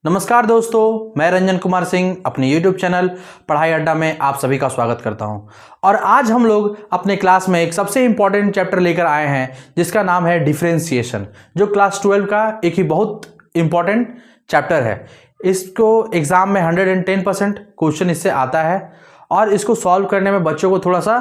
नमस्कार दोस्तों, मैं रंजन कुमार सिंह अपने YouTube चैनल पढ़ाई अड्डा में आप सभी का स्वागत करता हूं। और आज हम लोग अपने क्लास में एक सबसे इम्पॉर्टेंट चैप्टर लेकर आए हैं जिसका नाम है डिफरेंशिएशन, जो क्लास 12 का एक ही बहुत इम्पॉर्टेंट चैप्टर है। इसको एग्जाम में 110% क्वेश्चन इससे आता है और इसको सॉल्व करने में बच्चों को थोड़ा सा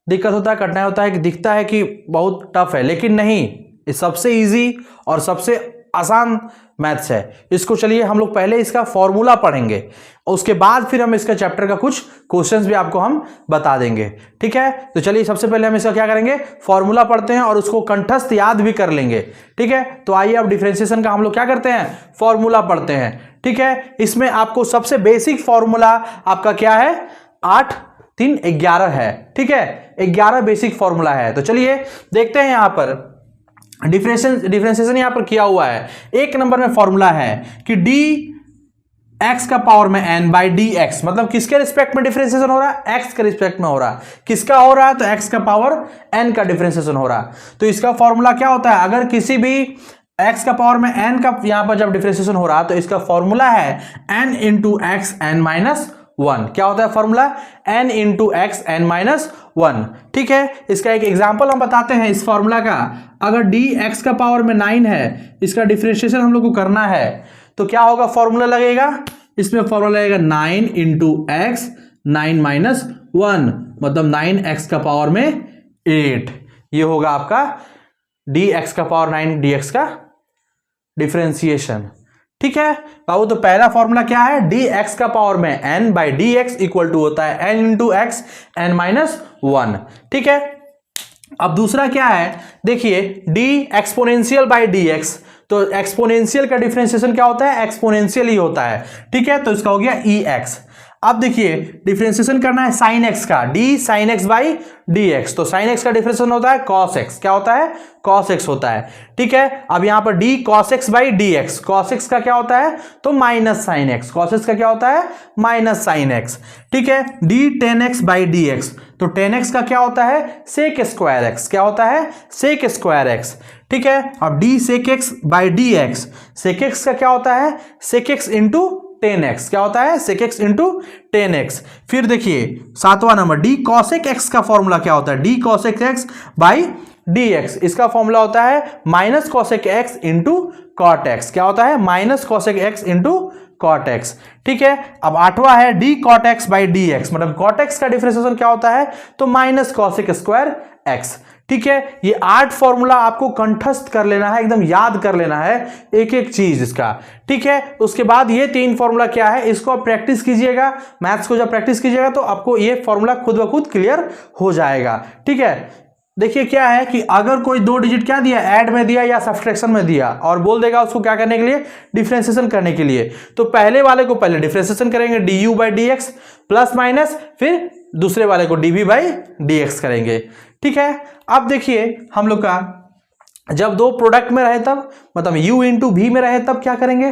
दिक्कत होता है, कठिनाई होता है कि दिखता है कि बहुत टफ है, लेकिन नहीं, ये सबसे ईजी और सबसे आसान मैथ्स है। इसको चलिए हम लोग पहले इसका फॉर्मूला पढ़ेंगे और उसके बाद फिर हम इसका चैप्टर का कुछ क्वेश्चंस भी आपको हम बता देंगे। ठीक है, तो चलिए सबसे पहले हम इसका क्या करेंगे, फॉर्मूला पढ़ते हैं और उसको कंठस्थ याद भी कर लेंगे। ठीक है, तो आइए अब डिफरेंशिएशन का हम लोग क्या करते हैं, फॉर्मूला पढ़ते हैं। ठीक है, इसमें आपको सबसे बेसिक फॉर्मूला आपका क्या है, 8 3 11 है। ठीक है, 11 बेसिक फॉर्मूला है। तो चलिए देखते हैं यहां पर डिफरेंशिएशन यहां पर किया हुआ है। एक नंबर में फॉर्मूला है कि डी एक्स का पावर में एन बाई डी एक्स, मतलब किसके रिस्पेक्ट में डिफरेंशिएशन हो रहा है, एक्स के रिस्पेक्ट में हो रहा है। किसका हो रहा है, तो एक्स का पावर एन का डिफरेंशिएशन हो रहा है। तो इसका फॉर्मूला क्या होता है, अगर किसी भी एक्स का पावर में एन का यहां पर जब डिफरेंशिएशन हो रहा है तो इसका फॉर्मूला है n into x n minus 1। क्या होता है formula, n into x n minus 1। ठीक है, इसका एक एग्जांपल हम बताते हैं इस फॉर्मूला का। अगर d x का पावर में 9 है, इसका डिफरेंशिएशन हम लोग को करना है, तो क्या होगा, फॉर्मूला लगेगा, इसमें फॉर्मूला लगेगा 9 इंटू एक्स 9 माइनस 1, मतलब 9x का पावर में 8। ये होगा आपका dx का पावर 9 dx का डिफरेंशिएशन। ठीक है बाबू, तो पहला फॉर्मूला क्या है, dx का पावर में n by dx equal to होता है n into x n minus 1। ठीक है, अब दूसरा क्या है, देखिए d एक्सपोनेंशियल बाई dx, तो एक्सपोनेंशियल का डिफरेंशिएशन क्या होता है, एक्सपोनेंशियल ही होता है। ठीक है, तो इसका हो गया ex। अब देखिए डिफरेंशिएशन करना है साइन एक्स का, d sign x by d x, तो साइन एक्स का डिफरेंशिएशन होता है कॉस एक्स। क्या होता है, कॉस एक्स होता है। ठीक है, अब यहां पर d cos x by d x, cos x का क्या होता है, तो minus sine x, cos x का क्या होता है, माइनस साइन एक्स। ठीक है, d ten x by d x, तो टेन एक्स का क्या होता है, सेक स्क्वायर एक्स। क्या होता है, सेक स्क्वायर एक्स। ठीक है, अब d sec x by d x, sec x का क्या होता है, सेक एक्स इंटू 10x। क्या होता है, sec x इंटू 10x। फिर देखिए सातवां नंबर d cosec x का फॉर्मूला क्या होता है, d cosec x by dx, इसका फॉर्मूला होता है minus cosec x into cot x। क्या होता है, minus cosec x into cot x। ठीक है, अब आठवां है d cot x by dx, मतलब cot x का डिफरेंशिएशन क्या होता है, तो माइनस cosec स्क्वायर x। ठीक है, ये 8 फॉर्मूला आपको कंठस्थ कर लेना है, एकदम याद कर लेना है एक एक चीज इसका। ठीक है, उसके बाद ये 3 फॉर्मूला क्या है, इसको आप प्रैक्टिस कीजिएगा, मैथ्स को जब प्रैक्टिस कीजिएगा तो आपको ये फॉर्मूला खुद ब खुद क्लियर हो जाएगा। ठीक है, देखिए क्या है कि अगर कोई 2 डिजिट क्या दिया, ऐड में दिया या सब्ट्रैक्शन में दिया, और बोल देगा उसको क्या करने के लिए, डिफरेंशिएशन करने के लिए, तो पहले वाले को पहले डिफरेंशिएशन करेंगे du by d x plus minus, फिर दूसरे वाले को dv बाई डी एक्स करेंगे। ठीक है, अब देखिए हम लोग का जब 2 प्रोडक्ट में रहे तब, मतलब u इंटू v में रहे तब क्या करेंगे,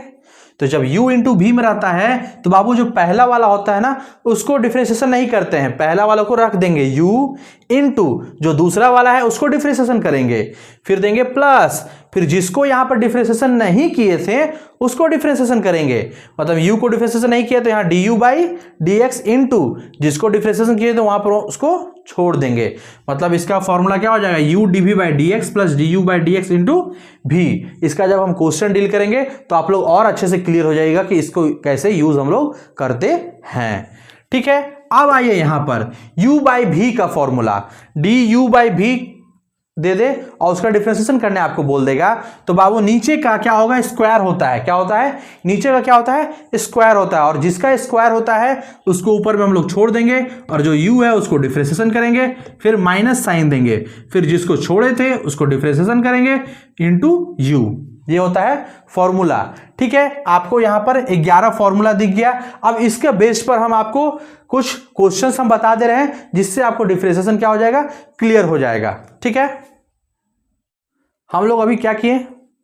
तो जब u इंटू v में रहता है तो बाबू जो पहला वाला होता है ना उसको डिफरेंशिएशन नहीं करते हैं, पहला वाला को रख देंगे u इंटू जो दूसरा वाला है उसको डिफरेंशिएशन करेंगे, फिर देंगे प्लस, फिर जिसको यहां पर डिफरेंशिएशन नहीं किए थे उसको डिफरेंशिएशन करेंगे, मतलब u को डिफरेंशिएशन नहीं किया तो यहां du by d x into जिसको डिफरेंशिएशन किए तो वहां पर उसको छोड़ देंगे, मतलब इसका फॉर्मूला क्या हो जाएगा, u dv by d x plus du by d x into v। इसका जब हम क्वेश्चन डील करेंगे तो आप लोग और अच्छे से क्लियर हो जाएगा कि इसको कैसे यूज हम लोग करते हैं। ठीक है, अब आइए यहां पर u बाई v का फॉर्मूला, du बाई v दे दे और उसका डिफरेंशिएशन करने आपको बोल देगा, तो बाबू नीचे का क्या होगा, स्क्वायर होता है। क्या होता है, नीचे का क्या होता है, स्क्वायर होता है, और जिसका स्क्वायर होता है उसको ऊपर में हम लोग छोड़ देंगे और जो u है उसको डिफरेंशिएशन करेंगे, फिर माइनस साइन देंगे, फिर जिसको छोड़े थे उसको डिफरेंशिएशन करेंगे इंटू u। ये होता है फॉर्मूला। ठीक है, आपको यहां पर 11 फॉर्मूला दिख गया। अब इसके बेस पर हम आपको कुछ क्वेश्चंस हम बता दे रहे हैं जिससे आपको डिफरेंशिएशन क्या हो जाएगा, क्लियर हो जाएगा। ठीक है, हम लोग अभी क्या किए,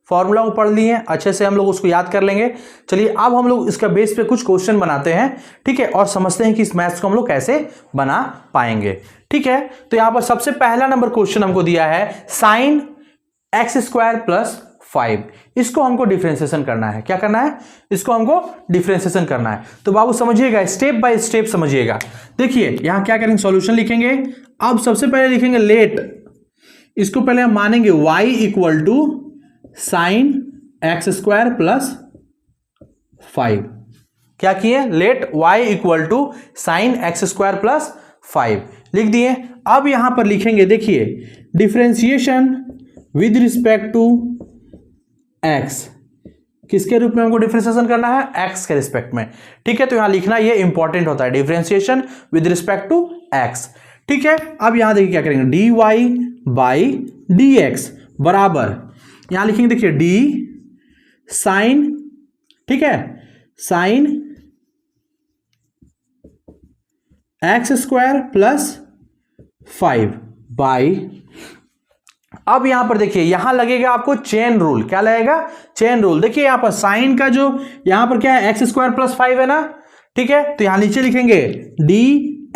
फॉर्मूला को पढ़ लिए, अच्छे से हम लोग उसको याद कर लेंगे। चलिए अब हम लोग इसका बेस पे कुछ क्वेश्चन बनाते हैं। ठीक है, और समझते हैं कि इस मैथ्स को हम लोग कैसे बना पाएंगे। ठीक है, तो यहां पर सबसे पहला नंबर क्वेश्चन हमको दिया है साइन एक्स स्क्वायर प्लस 5। इसको हमको डिफरेंशिएशन करना है। क्या करना है? इसको हमको डिफरेंशिएशन करना है। तो बाबू समझिएगा, स्टेप बाय स्टेप समझिएगा। देखिए यहां क्या करेंगे, सॉल्यूशन लिखेंगे। अब सबसे पहले लिखेंगे लेट, इसको पहले हम मानेंगे y equal to sine x square plus 5। क्या किए? Let y equal to sine x square plus 5 लिख दिए। अब यहां पर लिखेंगे, देखिए differentiation with respect to x, किसके रूप में हमको डिफरेंशिएशन करना है? x के रिस्पेक्ट में। ठीक है, तो यहां लिखना ये इंपॉर्टेंट होता है, differentiation with respect to x। ठीक है, अब यहां देखिए क्या करेंगे, dy बाई dx बराबर, यहां लिखेंगे देखिए d साइन, ठीक है, sign x square plus 5 by, अब यहां पर देखिए यहां लगेगा आपको चेन रूल। क्या लगेगा? Chain rule. देखिए यहां पर साइन का जो यहां पर क्या है, एक्स स्क्वायर प्लस 5 है ना, ठीक है, तो यहां नीचे लिखेंगे D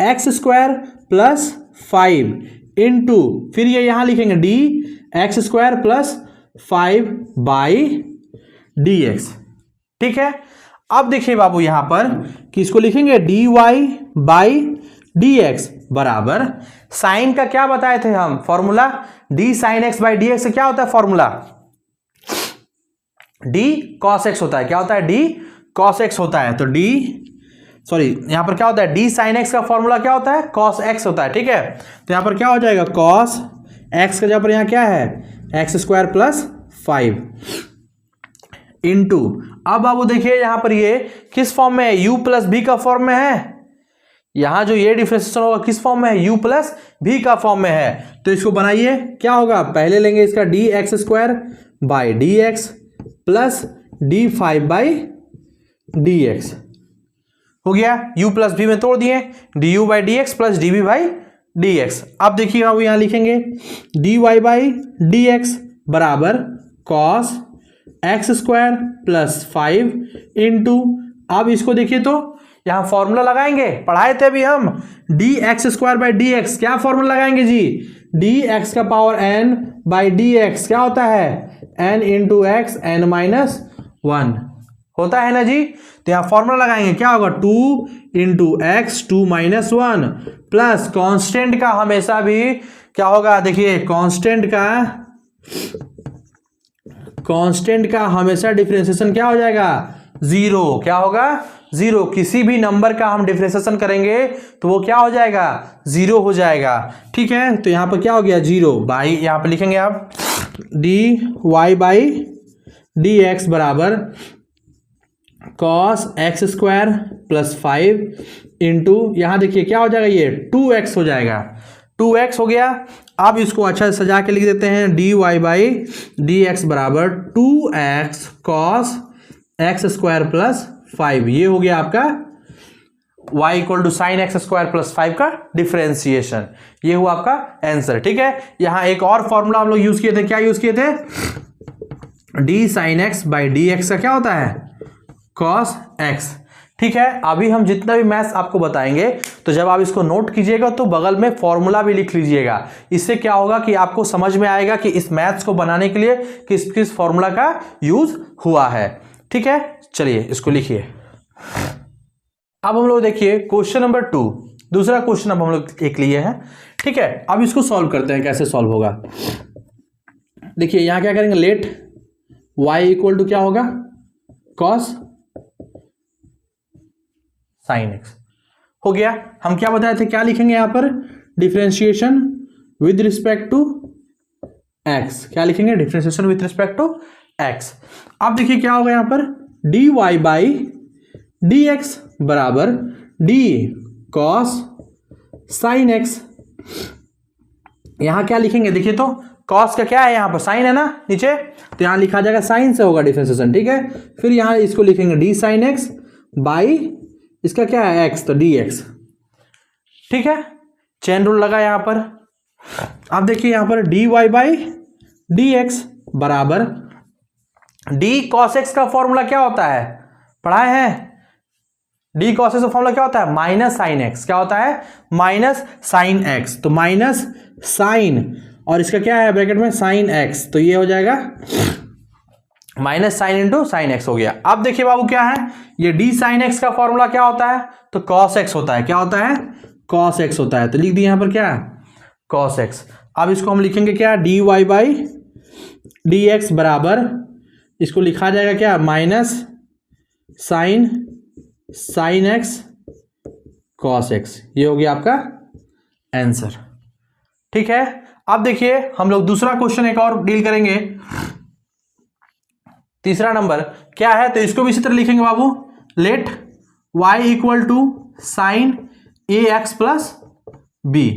x square plus 5 into, फिर ये यहां लिखेंगे D x square plus 5 by d x. ठीक है, अब देखिए बाबू यहां पर कि इसको लिखेंगे d y by d x बराबर, साइन का क्या बताए थे हम formula, d sine x by d x क्या होता है फॉर्मूला? डी कॉस एक्स होता है। क्या होता है? डी कॉस एक्स होता है। तो डी, सॉरी यहां पर क्या होता है, डी साइन एक्स का फॉर्मूला क्या होता है? कॉस एक्स होता है। ठीक है, तो यहां पर क्या हो जाएगा, कॉस एक्स का जहां पर यहां क्या है, एक्स स्क्वायर प्लस 5 इंटू, अब बाबू देखिए यहां पर ये किस फॉर्म में है, u प्लस बी का फॉर्म में है। यहां जो ये डिफरेंशिएशन होगा किस फॉर्म में है, u प्लस भी का फॉर्म में है। तो इसको बनाइए, क्या होगा, पहले लेंगे इसका d x square by d x plus d 5 by d x, हो गया, u प्लस भी में तोड़ दिए, d u by d x plus d b by d x. अब देखिए बाबू यहां लिखेंगे d y by d x बराबर cos x square plus 5 into, अब इसको देखिए तो यहां फॉर्मूला लगाएंगे, पढ़ाए थे अभी हम, d x square by d x, क्या फॉर्मूला लगाएंगे जी, डी एक्स का power n by d x क्या होता है, n into x n minus 1 होता है ना जी। तो यहां फॉर्मूला लगाएंगे, क्या होगा, 2 into x 2 minus 1 plus constant का हमेशा भी क्या होगा, देखिए कांस्टेंट का हमेशा डिफरेंशिएशन क्या हो जाएगा, 0। क्या होगा, 0। किसी भी नंबर का हम डिफरेंशिएशन करेंगे तो वो क्या हो जाएगा, 0 हो जाएगा। ठीक है, तो यहां पर क्या हो गया, 0 बाई, यहां पर लिखेंगे आप d y by d x बराबर cos x square plus 5 into, यहां देखिए क्या हो जाएगा, ये 2x हो जाएगा, 2x हो गया। अब इसको अच्छा से सजा के लिख देते हैं, d y by d x बराबर 2x cos x square plus 5, ये हो गया आपका y equal to sine x square plus 5 का डिफरेंशिएशन, ये हुआ आपका आंसर। ठीक है, यहां एक और फॉर्मूला हम लोग यूज किए थे, क्या यूज किए थे, D sine x by d x का क्या होता है, कॉस एक्स। ठीक है, अभी हम जितना भी मैथ्स आपको बताएंगे तो जब आप इसको नोट कीजिएगा तो बगल में फॉर्मूला भी लिख लीजिएगा। इससे क्या होगा कि आपको समझ में आएगा कि इस मैथ्स को बनाने के लिए किस किस फॉर्मूला का यूज हुआ है। ठीक है, चलिए इसको लिखिए। अब हम लोग देखिए क्वेश्चन नंबर 2, दूसरा क्वेश्चन अब हम लोग एक लिए हैं। ठीक है, अब इसको सॉल्व करते हैं, कैसे सॉल्व होगा। देखिए यहां क्या करेंगे, लेट y इक्वल टू क्या होगा, कॉस साइन एक्स हो गया। हम क्या बताए थे, क्या लिखेंगे यहां पर, differentiation with respect to x, क्या लिखेंगे, differentiation with respect to x। अब देखिए क्या होगा यहां पर, d y by d x बराबर डी कॉस साइन एक्स, यहां क्या लिखेंगे, देखिए तो कॉस का क्या है, यहां पर साइन है ना नीचे, तो यहां लिखा जाएगा साइन से होगा डिफरेंशिएशन। ठीक है, फिर यहां इसको लिखेंगे डी साइन एक्स बाई इसका क्या है एक्स, तो डी एक्स। ठीक है, चेन रूल लगा यहां पर। अब देखिए यहां पर d y by d x बराबर डी कॉस एक्स का फॉर्मूला क्या होता है, पढ़ाए हैं, डी कॉस एक्स का फॉर्मूला क्या होता है, माइनस साइन एक्स, क्या होता है, माइनस साइन एक्स। तो माइनस साइन और इसका क्या है ब्रैकेट में साइन एक्स, तो ये हो जाएगा minus sine into sine x हो गया। अब देखिए बाबू क्या है, ये डी साइन एक्स का फॉर्मूला क्या होता है, तो कॉस एक्स होता है। क्या होता है, कॉस एक्स होता है। तो लिख दिए यहां पर क्या, कॉस एक्स। अब इसको हम लिखेंगे क्या, d y by d x बराबर, इसको लिखा जाएगा क्या, minus sine sine x cos x. ये हो गया आपका आंसर। ठीक है, अब देखिए हम लोग दूसरा क्वेश्चन एक और डील करेंगे। तीसरा नंबर क्या है, तो इसको भी इसी तरह लिखेंगे बाबू, let y equal to sine a x plus b.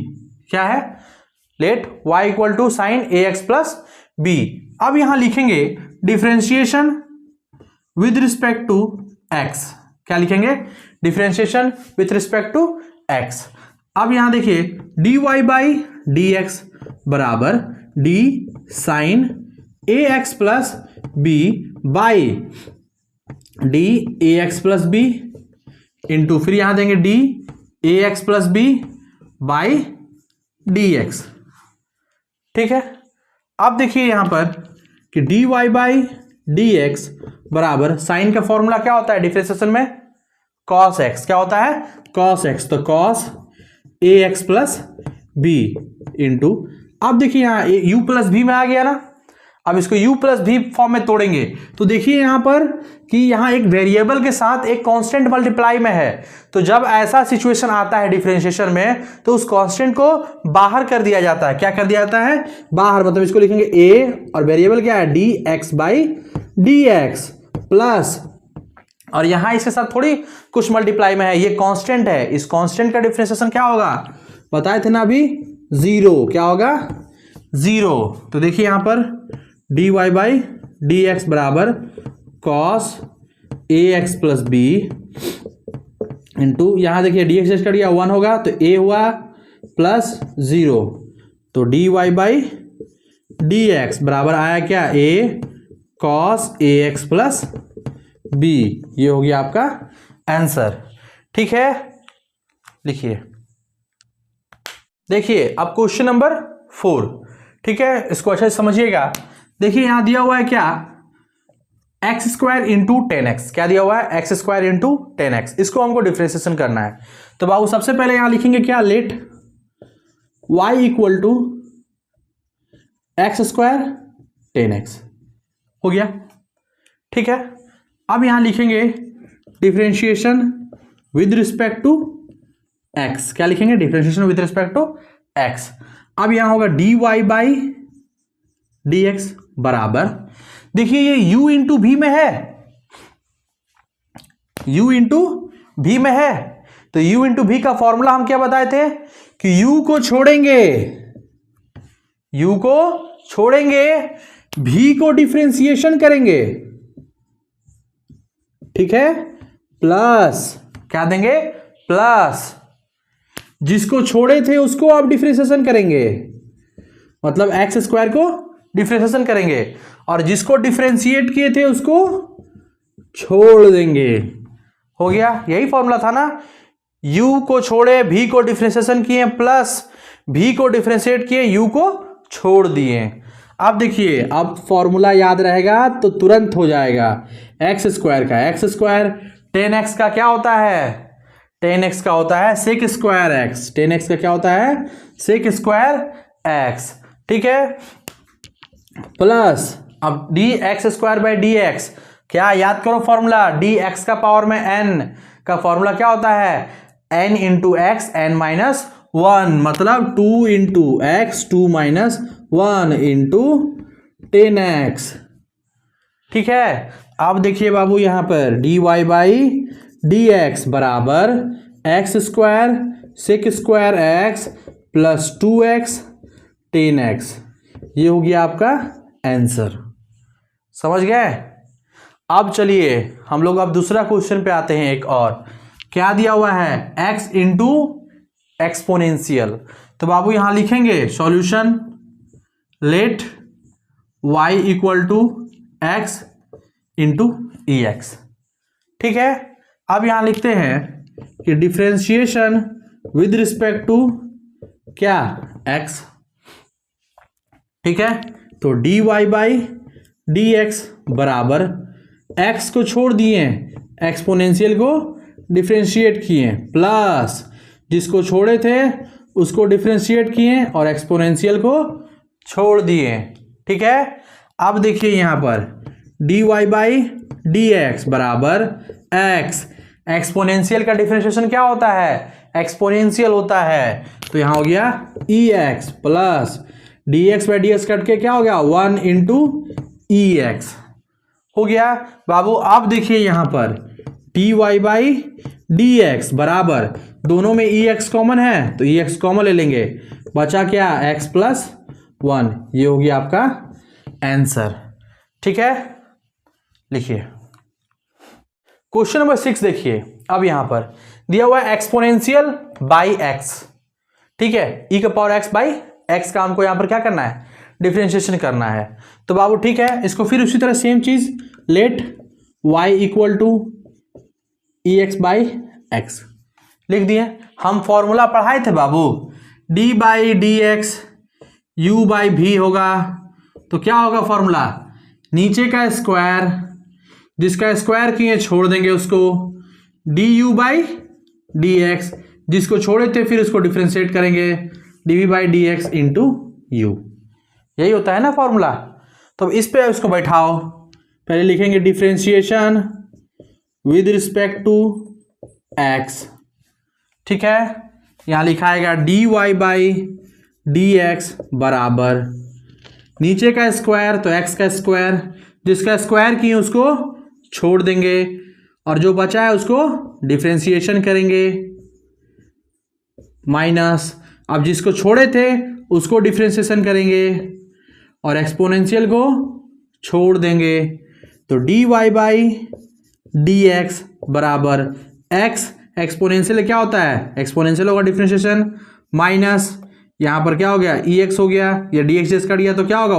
क्या है, let y equal to sine a x plus b. अब यहां लिखेंगे differentiation with respect to x। क्या लिखेंगे, differentiation with respect to x। अब यहां देखिए d y by d x बराबर d sine a x plus b by d a x plus b into, फिर यहां देंगे d a x plus b by d x. ठीक है, अब देखिए यहां पर कि d y by d x बराबर, साइन का फॉर्मूला क्या होता है डिफरेंशिएशन में, कॉस एक्स। क्या होता है, कॉस एक्स। तो cos a x plus b into, अब देखिए यहां यू प्लस भी में आ गया ना। अब इसको u प्लस भी फॉर्म में तोड़ेंगे तो देखिए यहां पर कि यहां एक वेरिएबल के साथ एक कांस्टेंट मल्टीप्लाई में है। तो जब ऐसा सिचुएशन आता है डिफरेंशिएशन में, तो उस कांस्टेंट को बाहर कर दिया जाता है। क्या कर दिया जाता है, बाहर। मतलब इसको लिखेंगे a और वेरिएबल क्या है, D x by d x plus, और यहां इसके साथ थोड़ी कुछ मल्टीप्लाई में है, ये कांस्टेंट है। इस कांस्टेंट का डिफरेंशिएशन क्या होगा, बताए थे ना अभी, जीरो। क्या होगा, जीरो। तो देखिए यहां पर d y by d x बराबर cos a x plus b into, यहां देखिए डी एक्स कट गया, वन होगा तो ए हुआ प्लस जीरो। तो d y by d x बराबर आया क्या, a cos a x plus b. ये हो गया आपका आंसर। ठीक है, लिखिए। देखिए अब क्वेश्चन नंबर 4। ठीक है, इसको अच्छे से समझिएगा। देखिए यहां दिया हुआ है क्या, x square into ten x. क्या दिया हुआ है, x square into ten x. इसको हमको डिफरेंशिएशन करना है। तो बाबू सबसे पहले यहां लिखेंगे क्या, let y equal to x square tan x. हो गया। ठीक है, अब यहां लिखेंगे differentiation with respect to x। क्या लिखेंगे, differentiation with respect to x। अब यहां होगा d y by d x बराबर, देखिए ये u इंटू भी में है, u इंटू भी में है। तो u इंटू भी का फॉर्मूला हम क्या बताए थे कि u को छोड़ेंगे, u को छोड़ेंगे, भी को डिफरेंशिएशन करेंगे। ठीक है, प्लस क्या देंगे, प्लस जिसको छोड़े थे उसको आप डिफरेंशिएशन करेंगे, मतलब एक्स स्क्वायर को डिफरेंशिएशन करेंगे, और जिसको डिफरेंशिएट किए थे उसको छोड़ देंगे। हो गया, यही फॉर्मूला था ना, u को छोड़े, v को डिफरेंशिएशन किए, प्लस v को डिफरेंशिएट किए, u को छोड़ दिए। अब देखिए, अब फॉर्मूला याद रहेगा तो तुरंत हो जाएगा। एक्स स्क्वायर का, एक्स स्क्वायर टेन एक्स का क्या होता है, टेन एक्स का होता है sec square x. Ten x का क्या होता है, सेक स्क्वायर एक्स। ठीक है, प्लस अब d x square by d x, क्या याद करो फॉर्मूला, डी एक्स का पावर में एन का फॉर्मूला क्या होता है, n into x n minus one, मतलब two into x two minus one into ten x. ठीक है, अब देखिए बाबू यहां पर d y by d x बराबर x square sec square x plus two x ten x. ये हो गया आपका आंसर। समझ गए। अब चलिए हम लोग अब दूसरा क्वेश्चन पे आते हैं। एक और क्या दिया हुआ है, x इंटू एक्सपोनेंशियल। तो बाबू यहां लिखेंगे solution let y equal to x into e x. ठीक है, अब यहां लिखते हैं कि डिफरेंशिएशन विद रिस्पेक्ट टू क्या, x। ठीक है, तो dy बाई डी एक्स बराबर एक्स को छोड़ दिए, एक्सपोनेंशियल को डिफ्रेंशिएट किए, प्लस जिसको छोड़े थे उसको डिफ्रेंशिएट किए और एक्सपोनेंशियल को छोड़ दिए। ठीक है, अब देखिए यहाँ पर dy बाई डी एक्स बराबर एक्स, एक्सपोनेंशियल का डिफ्रेंशिएशन क्या होता है, एक्सपोनेंशियल होता है, तो यहाँ हो गया e x plus d x by d x cut के क्या हो गया 1 इंटू ई एक्स हो गया। बाबू आप देखिए यहाँ पर dy बाई डी एक्स बराबर, दोनों में ई एक्स कॉमन है तो ई एक्स कॉमन ले लेंगे, बचा क्या x प्लस 1, ये हो गया आपका आंसर। ठीक है, लिखिए क्वेश्चन नंबर 6 देखिए। अब यहां पर दिया हुआ है एक्सपोनेंशियल बाई एक्स, ठीक है, ई का पावर एक्स बाई एक्स का हमको यहां पर क्या करना है, डिफरेंशिएशन करना है। तो बाबू ठीक है, इसको फिर उसी तरह सेम चीज let y equal to e x by x लिख दिए। हम फॉर्मूला पढ़ाए थे बाबू, d by d x u by भी होगा, तो क्या होगा फॉर्मूला, नीचे का स्क्वायर जिसका स्क्वायर किए छोड़ देंगे उसको, d u by d x जिसको छोड़े थे फिर उसको डिफ्रेंशिएट करेंगे, d v by d x into u, यही होता है ना फॉर्मूला। तो इस पे उसको बैठाओ, पहले लिखेंगे differentiation with respect to x, ठीक है, यहाँ लिखाएगा d y by d x बराबर नीचे का स्क्वायर तो एक्स का स्क्वायर, जिसका स्क्वायर किए उसको छोड़ देंगे और जो बचा है उसको डिफ्रेंशिएशन करेंगे, माइनस अब जिसको छोड़े थे उसको डिफ्रेंशिएशन करेंगे और एक्सपोनेंशियल को छोड़ देंगे, तो d y by d x बराबर एक्स, एक्सपोनेंशियल क्या होता है, एक्सपोनेंशियल होगा डिफ्रेंशिएशन, माइनस यहाँ पर क्या हो गया ई एक्स हो गया, या डी एक्स कट गया तो क्या होगा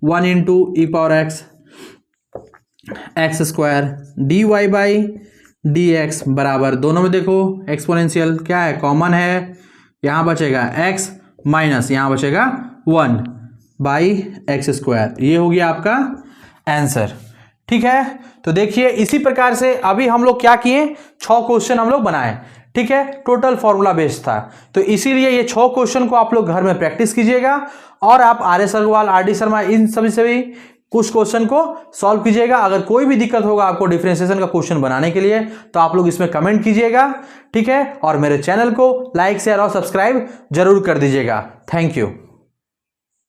1 into e power x x square, d y by d x बराबर, दोनों में देखो एक्सपोनेंशियल क्या है कॉमन है, यहाँ बचेगा x माइनस यहाँ बचेगा 1 बाई एक्स स्क्वायर, ये हो गया आपका आंसर। ठीक है, तो देखिए इसी प्रकार से अभी हम लोग क्या किए, 6 क्वेश्चन हम लोग बनाए, ठीक है, टोटल फॉर्मूला बेस्ड था, तो इसीलिए ये 6 क्वेश्चन को आप लोग घर में प्रैक्टिस कीजिएगा और आप R S Agarwal, R D Sharma इन सभी कुछ क्वेश्चन को सॉल्व कीजिएगा। अगर कोई भी दिक्कत होगा आपको डिफरेंशिएशन का क्वेश्चन बनाने के लिए तो आप लोग इसमें कमेंट कीजिएगा, ठीक है, और मेरे चैनल को लाइक शेयर और सब्सक्राइब जरूर कर दीजिएगा। Thank you.